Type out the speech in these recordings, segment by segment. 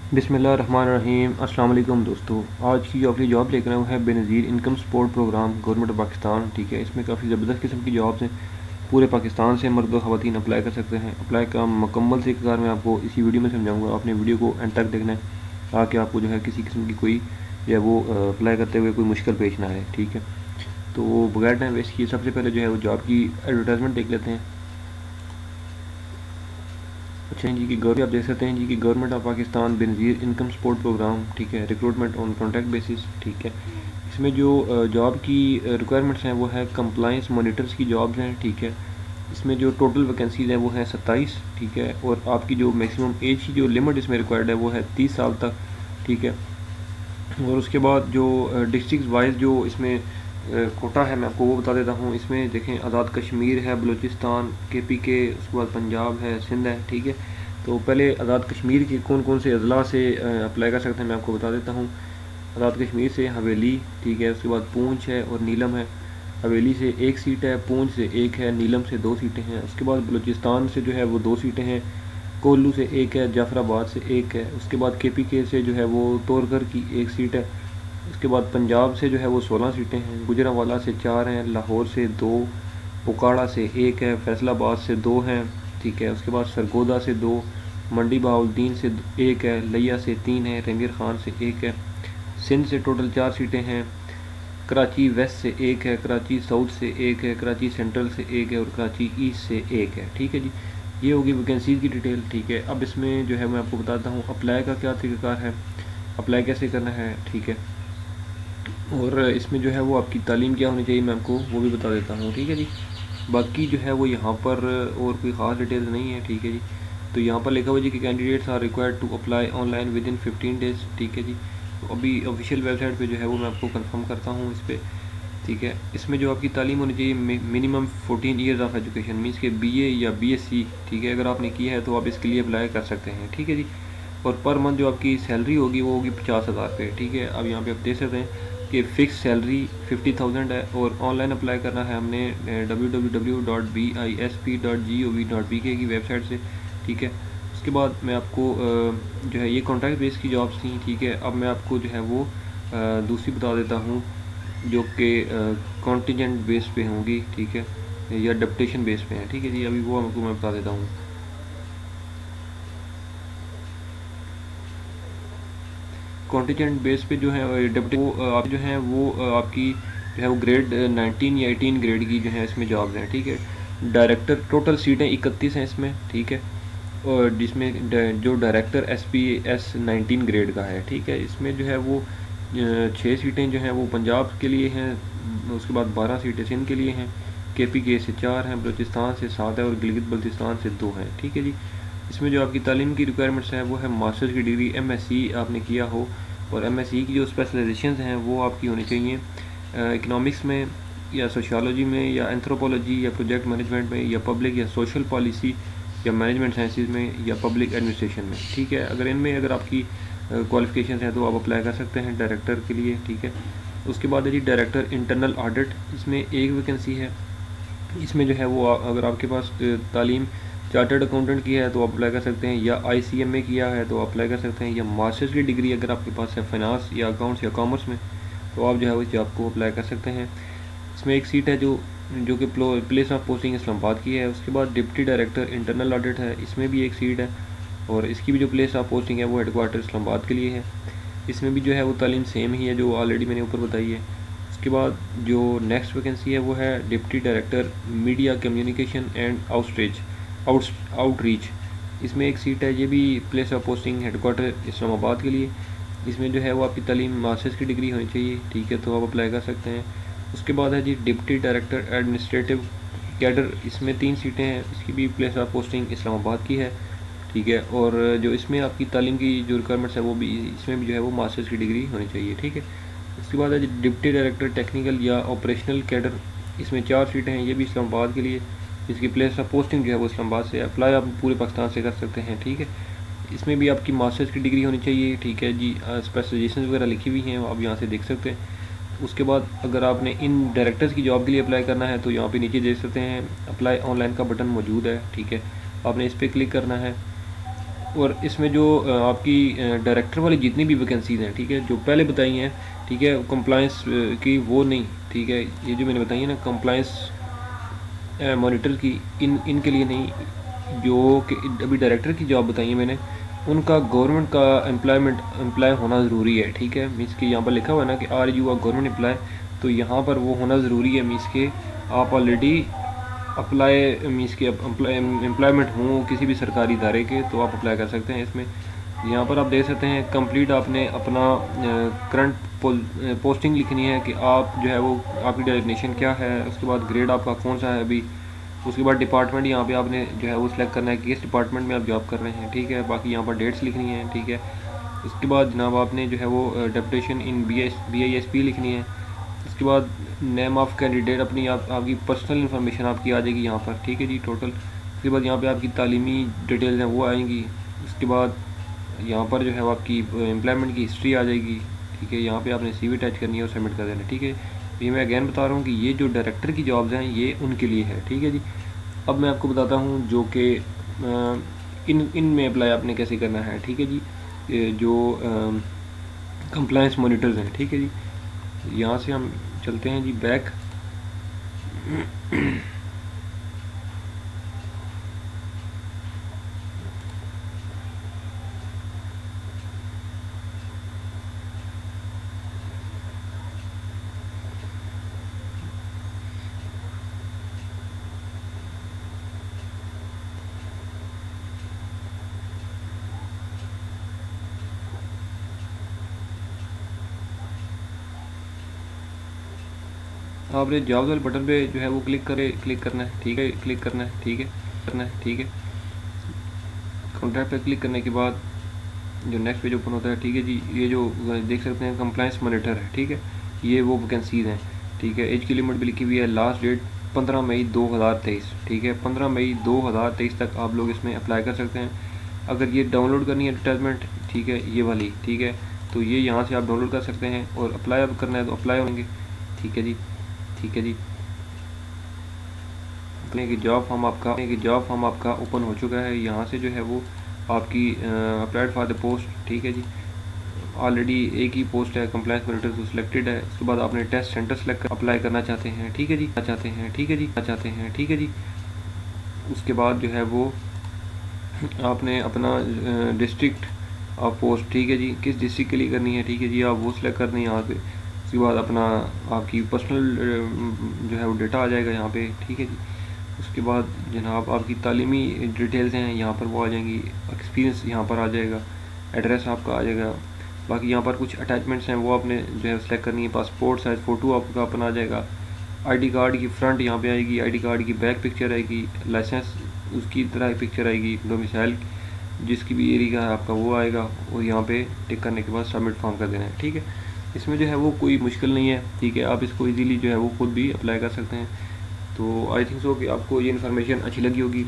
बिस्मिल्लाहिर्रहमानिर्रहीम। अस्सलाम वालेकुम दोस्तों, आज की जो अपनी जॉब लेकर आया हूँ है Benazir income support programme government of Pakistan. ठीक है, इसमें काफ़ी ज़बरदस्त किस्म की जॉब्स हैं। पूरे पाकिस्तान से मर्द व ख़वातीन अप्लाई कर सकते हैं। अप्लाई का मुकम्मल से कार मैं आपको इसी वीडियो में समझाऊँगा। आपने वीडियो को एंड तक देखना है ताकि आपको जो है किसी किस्म की कोई जो है वो अप्लाई करते हुए कोई मुश्किल पेश ना आए। ठीक है, तो बगैर टाइम वेस्ट किए सबसे पहले जो है वो जॉब की एडवर्टाइजमेंट देख लेते हैं। अच्छा जी की गवर्नमेंट आप देख सकते हैं जी की government of Pakistan Benazir income support programme. ठीक है, रिक्रूटमेंट ऑन कॉन्ट्रैक्ट बेसिस। ठीक है, इसमें जो जॉब की रिक्वायरमेंट्स हैं वो है कंप्लाइंस मॉनिटर्स की जॉब्स हैं। ठीक है, इसमें जो टोटल वैकेंसीज हैं वो हैं 27। ठीक है, और आपकी जो मैक्सिमम एज की जो लिमिट इसमें रिक्वायर्ड है वो है 30 साल तक। ठीक है, और उसके बाद जो डिस्ट्रिक्ट वाइज जो इसमें कोटा है मैं आपको वो बता देता हूँ। इसमें देखें आज़ाद कश्मीर है, बलूचिस्तान, KPK, उसके बाद पंजाब है, सिंध है। ठीक है, तो पहले आज़ाद कश्मीर के कौन कौन से अजला से अप्लाई कर सकते हैं मैं आपको बता देता हूँ। आज़ाद कश्मीर से हवेली, ठीक है, उसके बाद पूंछ है और नीलम है। हवेली से एक सीट है, पूंछ से एक है, नीलम से 2 सीटें हैं। उसके बाद बलूचिस्तान से जो है वो 2 सीटें हैं, कोल्लू से एक है, जाफराबाद से एक है। उसके बाद KPK से जो है वो तोरकर की एक सीट है। उसके बाद पंजाब से जो है वो 16 सीटें हैं, गुजरांवाला से 4 हैं, लाहौर से 2, पुकाड़ा से एक है, फैसलाबाद से 2 हैं। ठीक है, उसके बाद सरगोदा से 2, मंडी बहाउद्दीन से एक है, लिया से 3 है, रंगीर खान से एक है। सिंध से टोटल 4 सीटें हैं, कराची वेस्ट से एक है, कराची साउथ से एक है, कराची सेंट्रल से एक है और कराची ईस्ट से एक है। ठीक है जी, ये होगी वैकेंसीज़ की डिटेल। ठीक है, अब इसमें जो है मैं आपको बताता हूँ अप्लाई का क्या तरीक़ाकार है, अप्लाई कैसे करना है। ठीक है, और इसमें जो है वो आपकी तालीम क्या होनी चाहिए मैं आपको वो भी बता देता हूँ। ठीक है जी, बाकी जो है वो यहाँ पर और कोई ख़ास डिटेल्स नहीं है। ठीक है जी, तो यहाँ पर लिखा हुआ जी कि candidates are required to apply online within 15 days. ठीक है जी, तो अभी ऑफिशियल वेबसाइट पे जो है वो मैं आपको कंफर्म करता हूँ इस पर। ठीक है, इसमें जो आपकी तालीम होनी चाहिए minimum 14 years of education means के BA या BSc। ठीक है, अगर आपने किया है तो आप इसके लिए अप्लाई कर सकते हैं। ठीक है जी, और पर मंथ जो आपकी सैलरी होगी वो होगी 50,000 रुपये। ठीक है, अब यहाँ पे आप देख सकते हैं कि फ़िक्स सैलरी 50,000 है और ऑनलाइन अप्लाई करना है हमने www.bisp.gov.pk की वेबसाइट से। ठीक है, उसके बाद मैं आपको जो है ये कॉन्ट्रैक्ट बेस की जॉब्स थी। ठीक है, अब मैं आपको जो है वो दूसरी बता देता हूँ जो कि कॉन्टीजेंट बेस पे होंगी। ठीक है, या डेप्टेशन बेस पे हैं। ठीक है जी, अभी वो आपको मैं बता देता हूँ। कॉन्टीजेंट बेस पे जो है डेप्टी वो आप जो हैं वो आपकी जो है वो ग्रेड 19 या 18 ग्रेड की जो है इसमें जॉब्स हैं। ठीक है, डायरेक्टर टोटल सीटें 31 हैं इसमें। ठीक है, और जिसमें जो डायरेक्टर SPS 19 ग्रेड का है। ठीक है, इसमें जो है वो 6 सीटें जो हैं वो पंजाब के लिए हैं, उसके बाद 12 सीटें सिंध के लिए हैं, KPK से 4 हैं, बलूचिस्तान से 7 है और गिलगित बल्तिस्तान से 2 हैं। ठीक है जी, इसमें जो आपकी तालीम की रिक्वायरमेंट्स हैं वो है मास्टर्स की डिग्री MSc आपने किया हो, और MSc की जो स्पेशलाइजेशंस हैं वो आपकी होनी चाहिए इकनॉमिक्स में या सोशियोलॉजी में या एंथ्रोपोलॉजी या प्रोजेक्ट मैनेजमेंट में या पब्लिक या सोशल पॉलिसी या मैनेजमेंट साइंसेज में या पब्लिक एडमिनिस्ट्रेशन में। ठीक है, अगर इनमें अगर आपकी क्वालिफिकेशन हैं तो आप अप्लाई कर सकते हैं डायरेक्टर के लिए। ठीक है, उसके बाद है जी डायरेक्टर इंटरनल ऑडिट, इसमें एक वैकेंसी है। इसमें जो है वो अगर आपके पास तालीम चार्टर्ड अकाउंटेंट की है तो आप अप्लाई कर सकते हैं, या ICMA किया है तो अप्लाई कर सकते हैं, या मास्टर्स की डिग्री अगर आपके पास है फाइनेंस या अकाउंट्स या कॉमर्स में तो आप जो है उस जॉब को अप्लाई कर सकते हैं। इसमें एक सीट है जो कि प्लेस ऑफ पोस्टिंग इस्लामाबाद की है। उसके बाद डिप्टी डायरेक्टर इंटरनल ऑडिट है, इसमें भी एक सीट है और इसकी भी जो प्लेस ऑफ पोस्टिंग है वो हेडक्वार्टर इस्लामाबाद के लिए है। इसमें भी जो है वो तालीम सेम ही है जो ऑलरेडी मैंने ऊपर बताई है। उसके बाद जो नेक्स्ट वैकेंसी है वो है deputy director media communication and outreach. इसमें एक सीट है, ये भी place of posting headquarter Islamabad के लिए। इसमें जो है वो आपकी तालीम मास्टर्स की डिग्री होनी चाहिए। ठीक है, तो आप अप्लाई कर सकते हैं। उसके बाद है जी डिप्टी डायरेक्टर एडमिनिस्ट्रेटिव कैडर, इसमें 3 सीटें हैं, इसकी भी प्लेस ऑफ पोस्टिंग इस्लामाबाद की है। ठीक है, और जो इसमें आपकी तालीम की जो रिक्वायरमेंट्स है वो भी इसमें भी जो है वो मास्टर्स की डिग्री होनी चाहिए। ठीक है, उसके बाद है जी डिप्टी डायरेक्टर टेक्निकल या ऑपरेशनल कैडर, इसमें 4 सीटें हैं, ये भी इस्लामाबाद के लिए। इसकी प्लेस ऑफ पोस्टिंग जो है वो इस्लामाबाद से, अप्लाई आप पूरे पाकिस्तान से कर सकते हैं। ठीक है, इसमें भी आपकी मास्टर्स की डिग्री होनी चाहिए। ठीक है जी, स्पेशलाइजेशन वगैरह लिखी हुई हैं आप यहाँ से देख सकते हैं। उसके बाद अगर आपने इन डायरेक्टर्स की जॉब के लिए अप्लाई करना है तो यहाँ पे नीचे देख सकते हैं अप्लाई ऑनलाइन का बटन मौजूद है। ठीक है, आपने इस पर क्लिक करना है और इसमें जो आपकी डायरेक्टर वाली जितनी भी वैकेंसीज़ हैं, ठीक है, जो पहले बताई हैं, ठीक है, कंप्लाइंस की वो नहीं, ठीक है, ये जो मैंने बताई है ना कंप्लाइंस मॉनिटर की, इनके लिए नहीं, जो कि अभी डायरेक्टर की जॉब बताई है मैंने, उनका गवर्नमेंट का एम्प्लॉय होना ज़रूरी है, ठीक है। मीन्स कि यहाँ पर लिखा हुआ है ना कि are you are government employ, तो यहाँ पर वो होना ज़रूरी है। मीन्स के आप ऑलरेडी अप्लाई, मीन्स के एम्प्लॉयमेंट हों किसी भी सरकारी इदारे के, तो आप अप्लाई कर सकते हैं इसमें। यहाँ पर आप देख सकते हैं कंप्लीट आपने अपना करंट पोस्टिंग लिखनी है कि आप जो है वो आपकी डेजिग्नेशन क्या है, उसके बाद ग्रेड आपका कौन सा है अभी, उसके बाद डिपार्टमेंट यहाँ पे आपने जो है वो सिलेक्ट करना है कि किस डिपार्टमेंट में आप जॉब कर रहे हैं, ठीक है। बाकी यहाँ पर डेट्स लिखनी है, ठीक है। उसके बाद जनाब आपने जो है वो डेपुटेशन इन BISP लिखनी है। उसके बाद नेम ऑफ़ कैंडिडेट अपनी आपकी पर्सनल इन्फॉर्मेशन आपकी आ जाएगी यहाँ पर, ठीक है जी, टोटल। उसके बाद यहाँ पे आपकी तालीमी डिटेल्स हैं वो आएंगी। उसके बाद यहाँ पर जो है वो आपकी एम्प्लॉयमेंट की हिस्ट्री आ जाएगी, ठीक है। यहाँ पे आपने CV अटैच करनी है और सबमिट कर देना, ठीक है। ये मैं अगेन बता रहा हूँ कि ये जो डायरेक्टर की जॉब्स हैं ये उनके लिए है, ठीक है जी। अब मैं आपको बताता हूँ जो कि इन में अप्लाई आपने कैसे करना है, ठीक है जी। जो कंप्लायंस मॉनिटर्स हैं, ठीक है जी। यहाँ से हम चलते हैं जी बैक। आपने जॉब्स वाले बटन पे जो है वो क्लिक करना है, ठीक है, क्लिक करना है, ठीक है, ठीक है। कॉन्ट्रैक्ट पे क्लिक करने के बाद जो नेक्स्ट पेज ओपन होता है, ठीक है जी। ये जो देख सकते हैं कंप्लायंस मॉनिटर है, ठीक है, ये वो वैकेंसीज़ हैं, ठीक है। एज की लिमिट भी लिखी हुई है, लास्ट डेट 15 मई 2023, ठीक है। 15 मई 2023 तक आप लोग इसमें अप्लाई कर सकते हैं। अगर ये डाउनलोड करनी है एडवर्टाइजमेंट, ठीक है, ये वाली, ठीक है, तो ये यहाँ से आप डाउनलोड कर सकते हैं और अप्लाई अब करना है तो अप्लाई होंगे, ठीक है जी, ठीक है जी। कि जॉब फॉर्म आपका ओपन हो चुका है। यहाँ से जो है वो आपकी अप्लाइड फॉर द पोस्ट, ठीक है जी। ऑलरेडी एक ही पोस्ट है, कंप्लायंस मॉनिटर तो सिलेक्टेड है। उसके बाद आपने टेस्ट सेंटर सेलेक्ट कर अप्लाई करना चाहते हैं, ठीक है जी, ठीक है जी। उसके बाद जो है वो आपने अपना डिस्ट्रिक्ट ऑफ पोस्ट, ठीक है जी, किस डिस्ट्रिक्ट के लिए करनी है, ठीक है जी, आप वो सिलेक्ट कर दें यहाँ पे। उसके बाद अपना आपकी पर्सनल जो है वो डेटा आ जाएगा यहाँ पे, ठीक है जी। उसके बाद जनाब आपकी तालीमी डिटेल्स हैं यहाँ पर वो आ जाएंगी, एक्सपीरियंस यहाँ पर आ जाएगा, एड्रेस आपका आ जाएगा। बाकी यहाँ पर कुछ अटैचमेंट्स हैं वो आपने जो है सेलेक्ट करनी है। पासपोर्ट साइज़ फ़ोटो आपका अपना आ जाएगा, ID कार्ड की फ्रंट यहाँ पे आएगी, ID कार्ड की बैक पिक्चर आएगी, लाइसेंस उसकी तरह पिक्चर आएगी, डोमिसाइल जिसकी भी एरिया है आपका वो आएगा, और यहाँ पे टिक करने के बाद सबमिट फॉर्म कर देना है, ठीक है। इसमें जो है वो कोई मुश्किल नहीं है, ठीक है, आप इसको इजीली जो है वो खुद भी अप्लाई कर सकते हैं। तो आई थिंक सो कि आपको ये इन्फॉर्मेशन अच्छी लगी होगी।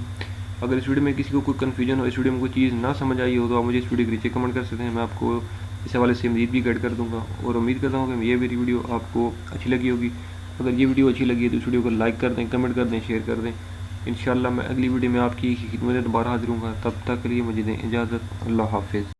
अगर इस वीडियो में किसी को कोई कन्फ्यूजन हो, इस वीडियो में कोई चीज़ ना समझ आई हो, तो आप मुझे इस वीडियो के नीचे कमेंट कर सकते हैं, मैं आपको इस हवाले से मज़ीद भी गाइड कर दूँगा। और उम्मीद करता हूँ कि ये मेरी वीडियो आपको अच्छी लगी होगी। अगर ये वीडियो अच्छी लगी है तो इस वीडियो को लाइक कर दें, कमेंट कर दें, शेयर कर दें। इंशाल्लाह मैं अगली वीडियो में आपकी खिदमत में दोबारा हाजिर हूँगा। तब तक के लिए मुझे दें इजाज़त। अल्लाह हाफिज़।